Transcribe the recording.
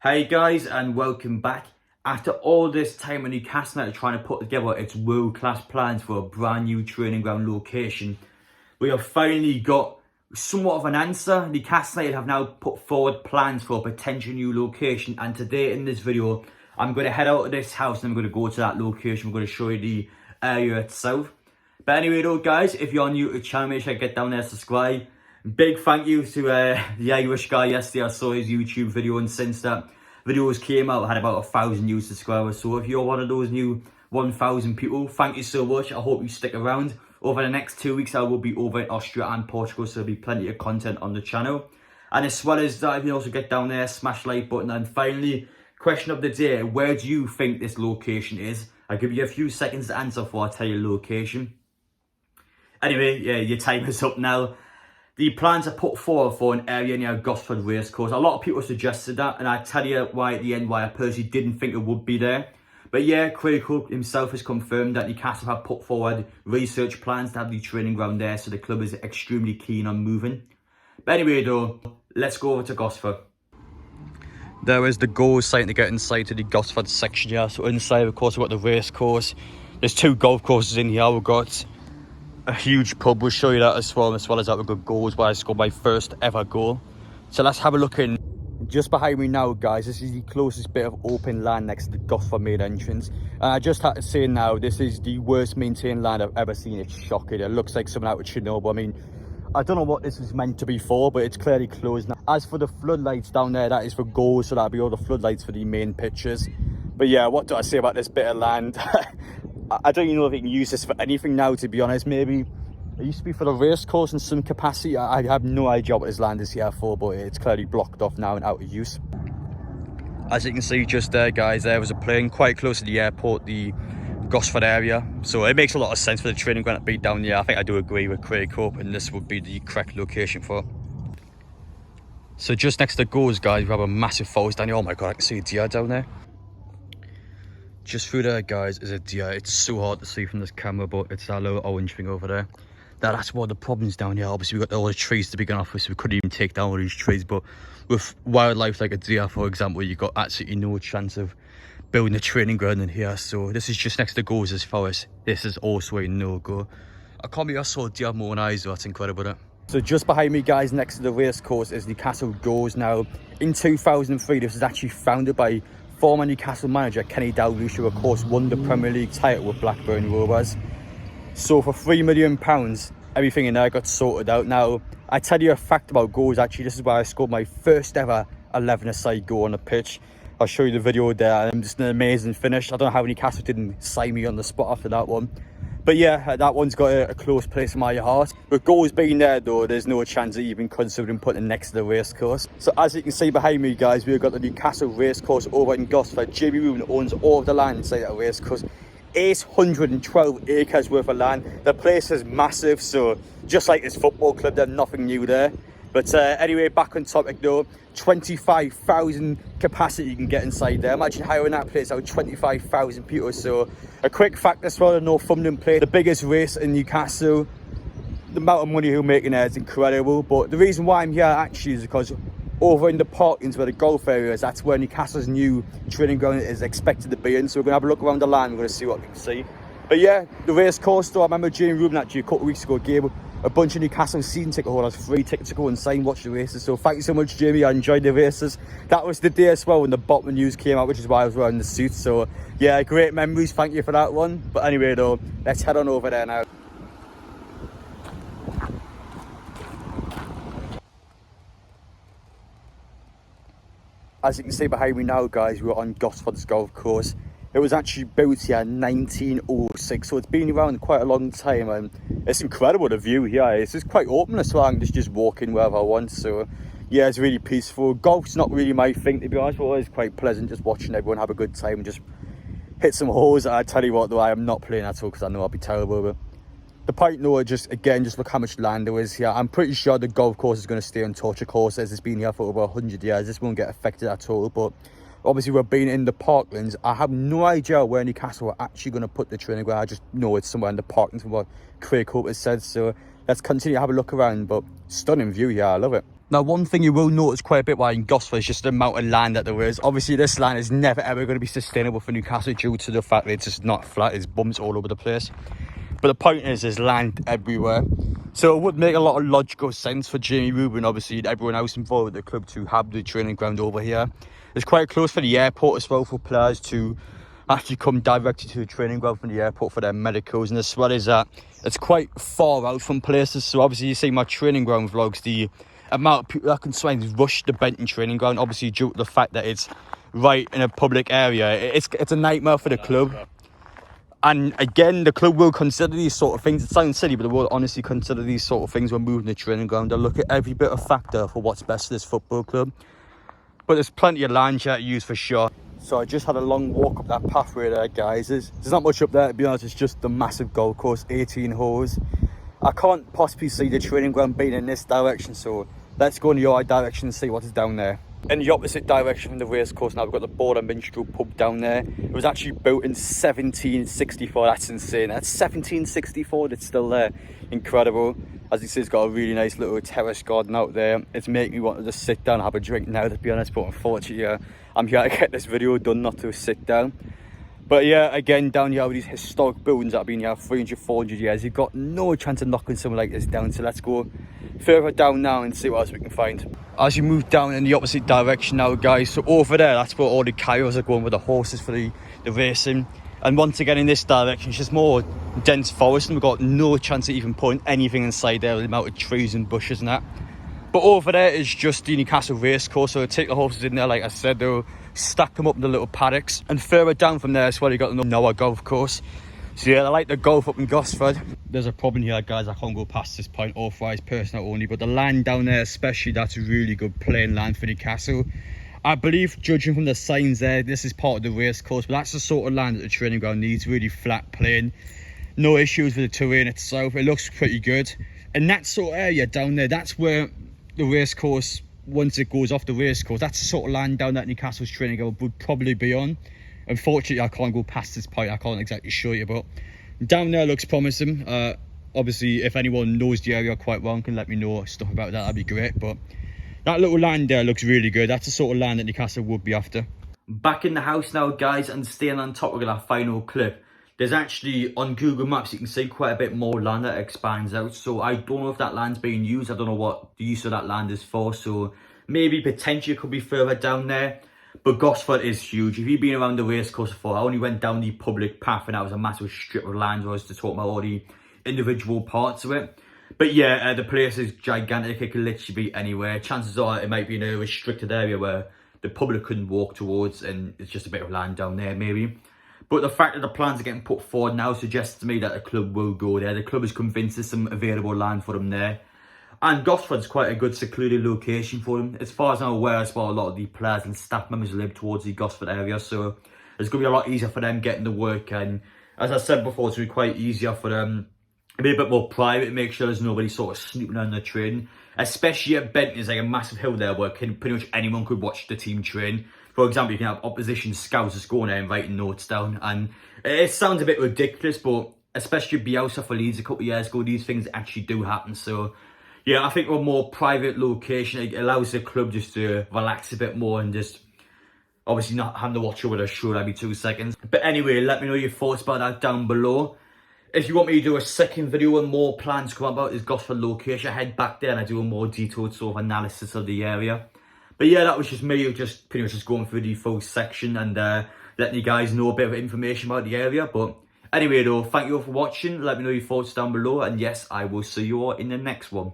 Hey guys, and welcome back. After all this time in Newcastle are trying to put together its world-class plans for a brand new training ground location, we have finally got somewhat of an answer. Newcastle have now put forward plans for a potential new location, and today in this video I'm going to head out of this house and I'm going to go to that location. We're going to show you the area itself. But anyway though guys, if you're new to the channel, make sure you get down there, subscribe. Big thank you to the Irish guy yesterday. I saw his YouTube video, and since that videos came out, I had about 1,000 new subscribers. So if you're one of those new 1,000 people, thank you so much. I hope you stick around. Over the next 2 weeks, I will be over in Austria and Portugal, so there'll be plenty of content on the channel. And as well as that, you can also get down there, smash the like button. And finally, question of the day, where do you think this location is? I'll give you a few seconds to answer before I tell you the location. Anyway, yeah, your time is up now. The plans are put forward for an area near Gosforth racecourse. A lot of people suggested that, and I tell you why at the end, why I personally didn't think it would be there. But yeah, Craig Hope himself has confirmed that Newcastle have put forward research plans to have the training ground there, so the club is extremely keen on moving. But anyway though, let's go over to Gosforth. There is the goal sighting to get inside to the Gosforth section here. So inside, of course, we've got the racecourse. There's 2 golf courses in here. We've got a huge pub, we'll show you that as well as that we've got goals where I scored my first ever goal. So let's have a look in. Just behind me now guys, this is the closest bit of open land next to the Gosforth main entrance, and I just had to say now, this is the worst maintained land I've ever seen. It's shocking. It looks like something out of Chernobyl. I mean, I don't know what this is meant to be for, but it's clearly closed now. As for the floodlights down there, that is for goals, so that'll be all the floodlights for the main pitches. But yeah, what do I say about this bit of land? I don't even know if you can use this for anything now, to be honest. Maybe it used to be for the race course in some capacity. I have no idea what this land is here for, but it's clearly blocked off now and out of use. As you can see just there guys, there was a plane quite close to the airport, the Gosforth area. So it makes a lot of sense for the training ground to be down here. I think I do agree with Craig Hope, and this would be the correct location for it. So just next to the goals guys, we have a massive forest down here. Oh my god, I can see a deer down there. Just through there guys is a deer. It's so hard to see from this camera, but it's that little orange thing over there. Now that's one of the problems down here. Obviously we've got all the trees to begin off with, so we couldn't even take down all these trees. But with wildlife like a deer, for example, you've got absolutely no chance of building a training ground in here. So this is just next to goals as far as this is also a no-go. I can't believe I saw a deer more than eyes, though. That's incredible, isn't it? So just behind me guys, next to the race course, is Newcastle Goals. Now in 2003, this was actually founded by former Newcastle manager Kenny Dalglish, who of course won the Premier League title with Blackburn Rovers. So for £3 million, everything in there got sorted out. Now, I tell you a fact about goals, actually, this is where I scored my first ever 11-a-side goal on the pitch. I'll show you the video there. Just an amazing finish. I don't know how Newcastle didn't sign me on the spot after that one. But yeah, that one's got a close place in my heart. With goals being there though, there's no chance of even considering putting it next to the racecourse. So as you can see behind me guys, we've got the Newcastle racecourse over in Gosforth. Jamie Rubin owns all of the land inside that racecourse. 812 acres worth of land. The place is massive, so just like this football club, there's nothing new there. But anyway, back on topic though, 25,000 capacity you can get inside there. Imagine hiring that place out, 25,000 people. So a quick fact as well, Northumberland play the biggest race in Newcastle. The amount of money you're making there is incredible. But the reason why I'm here actually is because over in the parkings where the golf area is, that's where Newcastle's new training ground is expected to be in. So we're going to have a look around the land, we're going to see what we can see. But yeah, the race course though, I remember Jamie Rubin actually a couple of weeks ago gave a bunch of Newcastle season ticket holders free tickets to go inside and watch the races. So thank you so much Jamie, I enjoyed the races. That was the day as well when the Botman news came out, which is why I was wearing the suit. So yeah, great memories, thank you for that one. But anyway though, let's head on over there now. As you can see behind me now guys, we're on Gosforth's golf course. It was actually built here in 1906, so it's been around quite a long time, and it's incredible the view here. It's just quite open as well. I can just walk in wherever I want. So yeah, it's really peaceful. Golf's not really my thing, to be honest, but it's quite pleasant just watching everyone have a good time and just hit some holes. I tell you what though, I am not playing at all because I know I'll be terrible. But the point though, just look how much land there is here. I'm pretty sure the golf course is going to stay untouched. Of course, it's been here for over 100 years. This won't get affected at all. But obviously we're being in the parklands. I have no idea where Newcastle are actually going to put the training ground. I just know it's somewhere in the parklands from what Craig Hope has said. So let's continue to have a look around. But stunning view here, I love it. Now, one thing you will notice quite a bit while in Gosforth is just the amount of land that there is. Obviously, this land is never ever going to be sustainable for Newcastle due to the fact that it's just not flat, it's bumps all over the place. But the point is, there's land everywhere. So it would make a lot of logical sense for Jamie Rubin, obviously, and everyone else involved with the club to have the training ground over here. It's quite close for the airport as well, for players to actually come directly to the training ground from the airport for their medicals. And as well as that, it's quite far out from places. So obviously, you see my training ground vlogs, the amount of people that can try and rush the Benton training ground, obviously due to the fact that it's right in a public area, it's a nightmare for the club. And again, the club will consider these sort of things. It sounds silly, but they will honestly consider these sort of things when moving the training ground. They'll look at every bit of factor for what's best for this football club. But there's plenty of land here to use for sure. So I just had a long walk up that pathway there, guys. There's not much up there, to be honest. It's just the massive golf course, 18 holes. I can't possibly see the training ground being in this direction, so let's go in the other direction and see what is down there. In the opposite direction from the race course now, we've got the Border Minstrel pub down there. It was actually built in 1764. That's insane. That's 1764. It's still there. Incredible. As you see, it's got a really nice little terrace garden out there. It's making me want to just sit down and have a drink now, to be honest. But unfortunately, I'm here to get this video done, not to sit down. But yeah, again, down here with these historic buildings that have been here 300, 400 years, you've got no chance of knocking something like this down. So let's go further down now and see what else we can find. As you move down in the opposite direction now, guys, so over there, that's where all the cows are going with the horses for the racing. And once again, in this direction, it's just more dense forest, and we've got no chance of even putting anything inside there with the amount of trees and bushes and that. But over there is just the Newcastle race course, so take the horses in there, like I said, they'll stack them up in the little paddocks. And further down from there as well, you got the Noah golf course. So yeah, I like the golf up in Gosforth. There's a problem here, guys, I can't go past this point, authorised personnel only, but the land down there especially, that's really good playing land for Newcastle. I believe, judging from the signs there, this is part of the race course, but that's the sort of land that the training ground needs, really flat plain. No issues with the terrain itself, it looks pretty good. And that sort of area down there, that's where the race course, once it goes off the race course, that's the sort of land down that Newcastle's training ground would probably be on. Unfortunately, I can't go past this point, I can't exactly show you, but down there looks promising. Obviously, if anyone knows the area quite well and can let me know stuff about that, that'd be great. But that little land there looks really good. That's the sort of land that Newcastle would be after. Back in the house now, guys, and staying on top of our final clip. There's actually, on Google Maps, you can see quite a bit more land that expands out. So I don't know if that land's being used. I don't know what the use of that land is for. So maybe potentially it could be further down there. But Gosforth is huge. If you've been around the racecourse before, I only went down the public path and that was a massive strip of land where I was to talk about all the individual parts of it. But yeah, the place is gigantic. It could literally be anywhere. Chances are it might be in a restricted area where the public couldn't walk towards, and it's just a bit of land down there maybe. But the fact that the plans are getting put forward now suggests to me that the club will go there. The club is convinced there's some available land for them there. And Gosforth's quite a good secluded location for them. As far as I'm aware, as well, a lot of the players and staff members live towards the Gosforth area, so it's going to be a lot easier for them getting to work. And as I said before, it's going to be quite easier for them to be a bit more private, make sure there's nobody sort of snooping on the train. Especially at Benton, there's like a massive hill there where pretty much anyone could watch the team train. For example, you can have opposition scouts just going there and writing notes down. And it sounds a bit ridiculous, but especially Bielsa for Leeds a couple of years ago, these things actually do happen. So yeah, I think a more private location, it allows the club just to relax a bit more and just obviously not having to watch over the show every 2 seconds. But anyway, let me know your thoughts about that down below. If you want me to do a second video and more plans come about this Gosforth location, head back there and I do a more detailed sort of analysis of the area. But yeah, that was just me, just pretty much just going through the full section and letting you guys know a bit of information about the area. But anyway though, thank you all for watching. Let me know your thoughts down below, and yes, I will see you all in the next one.